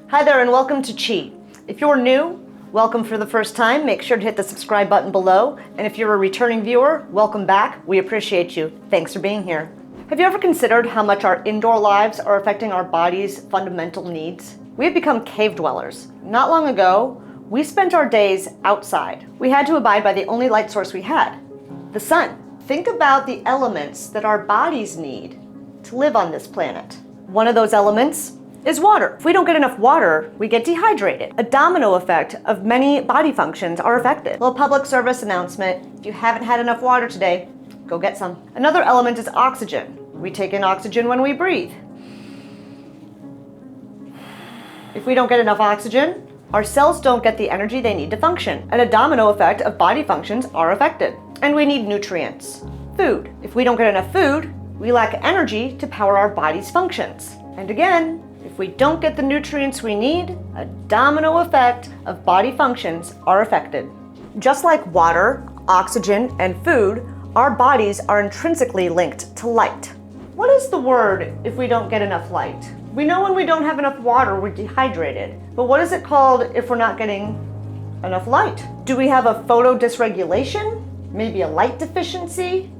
Hi there and welcome to Chi. If you're new, welcome for the first time. Make sure to hit the subscribe button below. And if you're a returning viewer, welcome back. We appreciate you. Thanks for being here. Have you ever considered how much our indoor lives are affecting our body's fundamental needs? We have become cave dwellers. Not long ago, we spent our days outside. We had to abide by the only light source we had, the sun. Think about the elements that our bodies need to live on this planet. One of those elements is water. If we don't get enough water, we get dehydrated. A domino effect of many body functions are affected. Well, public service announcement, if you haven't had enough water today, go get some. Another element is oxygen. We take in oxygen when we breathe. If we don't get enough oxygen, our cells don't get the energy they need to function, and a domino effect of body functions are affected. And we need nutrients. Food. If we don't get enough food, we lack energy to power our body's functions. And again, if we don't get the nutrients we need, a domino effect of body functions are affected. Just like water, oxygen, and food, our bodies are intrinsically linked to light. What is the word if we don't get enough light? We know when we don't have enough water, we're dehydrated. But what is it called if we're not getting enough light? Do we have a photo dysregulation? Maybe a light deficiency?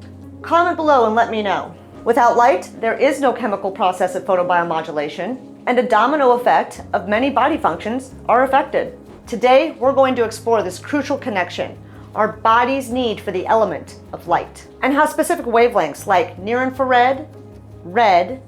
Comment below and let me know. Without light, there is no chemical process of photobiomodulation, and a domino effect of many body functions are affected. Today, we're going to explore this crucial connection, our body's need for the element of light, and how specific wavelengths like near-infrared, red,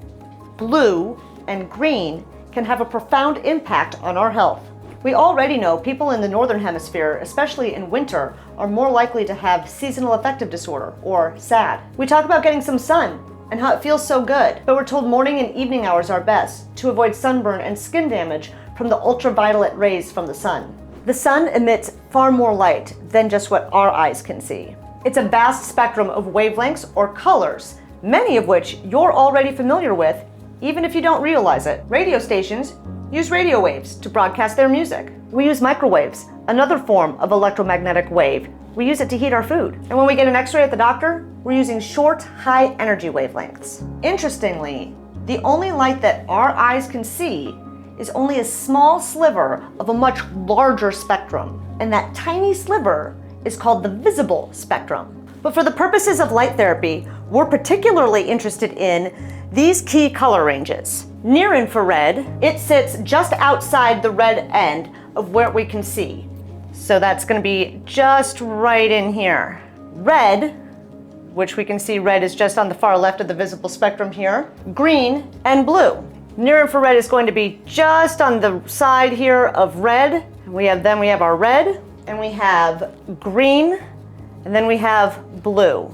blue, and green can have a profound impact on our health. We already know people in the Northern Hemisphere, especially in winter, are more likely to have seasonal affective disorder, or SAD. We talk about getting some sun and how it feels so good, but we're told morning and evening hours are best to avoid sunburn and skin damage from the ultraviolet rays from the sun. The sun emits far more light than just what our eyes can see. It's a vast spectrum of wavelengths or colors, many of which you're already familiar with, even if you don't realize it. Radio stations use radio waves to broadcast their music. We use microwaves, another form of electromagnetic wave. We use it to heat our food. And when we get an X-ray at the doctor, we're using short, high energy wavelengths. Interestingly, the only light that our eyes can see is only a small sliver of a much larger spectrum. And that tiny sliver is called the visible spectrum. But for the purposes of light therapy, we're particularly interested in these key color ranges. Near infrared, it sits just outside the red end of where we can see. So that's going to be just right in here. Red, which we can see red is just on the far left of the visible spectrum here. Green and blue. Near infrared is going to be just on the side here of red. Then we have our red, and we have green, and then we have blue.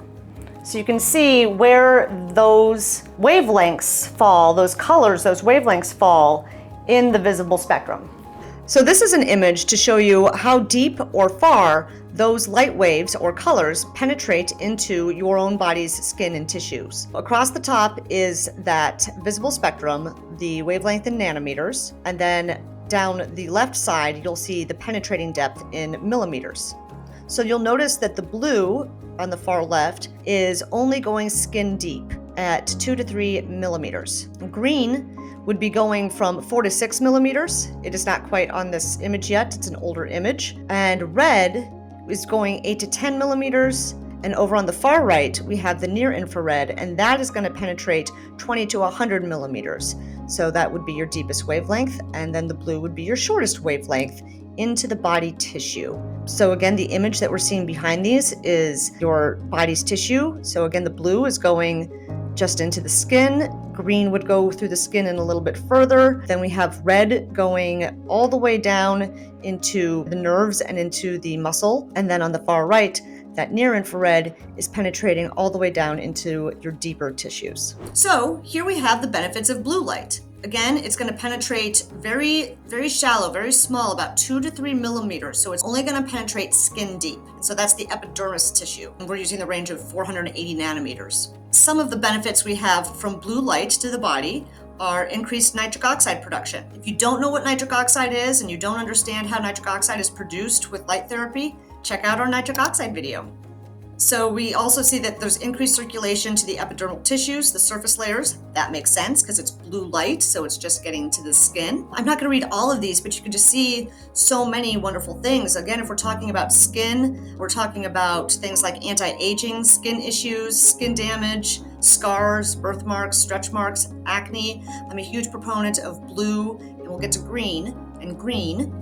So you can see where those wavelengths fall, those colors, those wavelengths fall in the visible spectrum. So this is an image to show you how deep or far those light waves or colors penetrate into your own body's skin and tissues. Across the top is that visible spectrum, the wavelength in nanometers, and then down the left side, you'll see the penetrating depth in millimeters. So you'll notice that the blue on the far left is only going skin deep at 2 to 3 millimeters. Green would be going from 4 to 6 millimeters. It is not quite on this image yet, it's an older image. And red is going 8 to 10 millimeters. And over on the far right, we have the near infrared, and that is going to penetrate 20 to 100 millimeters. So that would be your deepest wavelength, and then the blue would be your shortest wavelength into the body tissue. So again, the image that we're seeing behind these is your body's tissue. So again, the blue is going just into the skin. Green would go through the skin and a little bit further. Then we have red going all the way down into the nerves and into the muscle. And then on the far right, that near infrared is penetrating all the way down into your deeper tissues. So here we have the benefits of blue light. Again, it's going to penetrate very, very shallow, very small, about 2 to 3 millimeters. So it's only going to penetrate skin deep. So that's the epidermis tissue. And we're using the range of 480 nanometers. Some of the benefits we have from blue light to the body are increased nitric oxide production. If you don't know what nitric oxide is and you don't understand how nitric oxide is produced with light therapy, check out our nitric oxide video. So we also see that there's increased circulation to the epidermal tissues, the surface layers. That makes sense because it's blue light, so it's just getting to the skin. I'm not going to read all of these, but you can just see so many wonderful things. Again, if we're talking about skin, we're talking about things like anti-aging skin issues, skin damage, scars, birthmarks, stretch marks, acne. I'm a huge proponent of blue, and we'll get to green, and green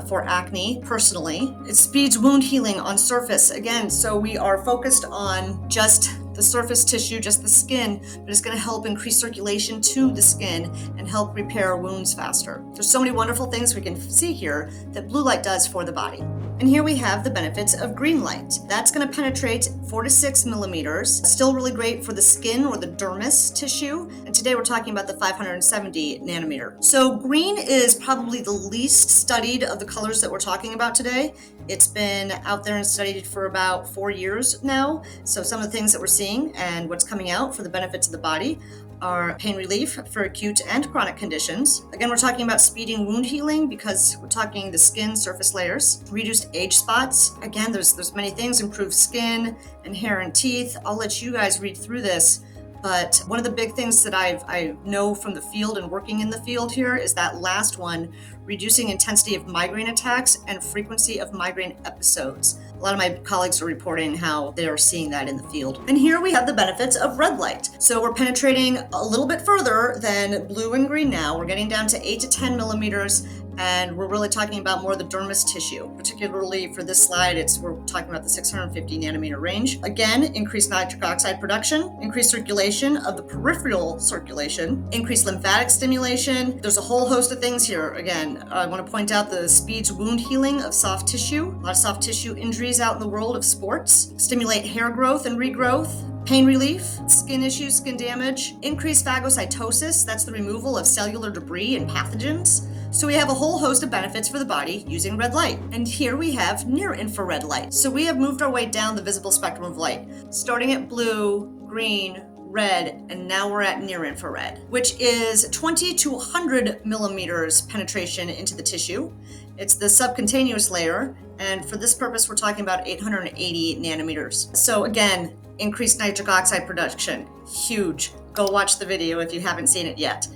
for acne personally. It speeds wound healing on surface. Again, so we are focused on just the surface tissue, just the skin, but it's going to help increase circulation to the skin and help repair wounds faster. There's so many wonderful things we can see here that blue light does for the body. And here we have the benefits of green light. That's going to penetrate 4 to 6 millimeters. Still really great for the skin or the dermis tissue. And today we're talking about the 570 nanometer. So green is probably the least studied of the colors that we're talking about today. It's been out there and studied for about 4 years now. So some of the things that we're seeing and what's coming out for the benefits of the body are pain relief for acute and chronic conditions. Again, we're talking about speeding wound healing because we're talking the skin surface layers, reduced age spots. Again, there's many things, improved skin and hair and teeth. I'll let you guys read through this. But one of the big things that I know from the field and working in the field here is that last one, reducing intensity of migraine attacks and frequency of migraine episodes. A lot of my colleagues are reporting how they are seeing that in the field. And here we have the benefits of red light. So we're penetrating a little bit further than blue and green now. We're getting down to 8 to 10 millimeters, and we're really talking about more of the dermis tissue. Particularly for this slide, we're talking about the 650 nanometer range. Again, increased nitric oxide production, increased circulation of the peripheral circulation, increased lymphatic stimulation. There's a whole host of things here. Again, I want to point out the speeds wound healing of soft tissue. A lot of soft tissue injuries out in the world of sports. Stimulate hair growth and regrowth. Pain relief, skin issues, skin damage, increased phagocytosis, that's the removal of cellular debris and pathogens. So we have a whole host of benefits for the body using red light. And here we have near infrared light. So we have moved our way down the visible spectrum of light, starting at blue, green, red, and now we're at near infrared, which is 20 to 100 millimeters penetration into the tissue. It's the subcutaneous layer, and for this purpose, we're talking about 880 nanometers. So again, increased nitric oxide production, huge. Go watch the video if you haven't seen it yet.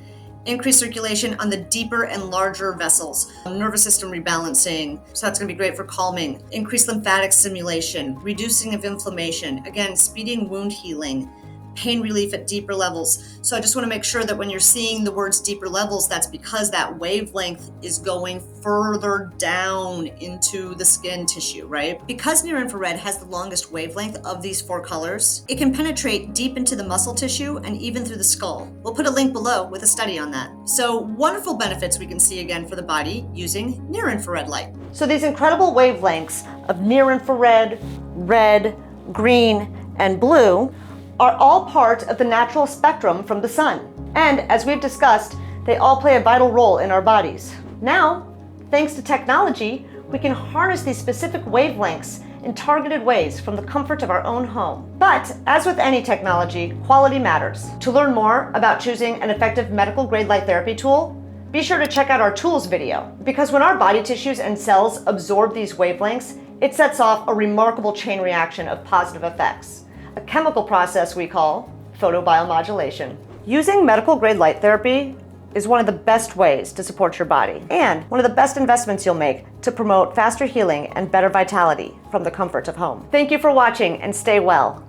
Increased circulation on the deeper and larger vessels, nervous system rebalancing, so that's going to be great for calming. Increased lymphatic stimulation, reducing of inflammation, again, speeding wound healing, pain relief at deeper levels. So I just want to make sure that when you're seeing the words deeper levels, that's because that wavelength is going further down into the skin tissue, right? Because near infrared has the longest wavelength of these 4 colors, it can penetrate deep into the muscle tissue and even through the skull. We'll put a link below with a study on that. So wonderful benefits we can see again for the body using near infrared light. So these incredible wavelengths of near infrared, red, green, and blue are all part of the natural spectrum from the sun. And as we've discussed, they all play a vital role in our bodies. Now, thanks to technology, we can harness these specific wavelengths in targeted ways from the comfort of our own home. But as with any technology, quality matters. To learn more about choosing an effective medical grade light therapy tool, be sure to check out our tools video, because when our body tissues and cells absorb these wavelengths, it sets off a remarkable chain reaction of positive effects. A chemical process we call photobiomodulation. Using medical grade light therapy is one of the best ways to support your body and one of the best investments you'll make to promote faster healing and better vitality from the comfort of home. Thank you for watching and stay well.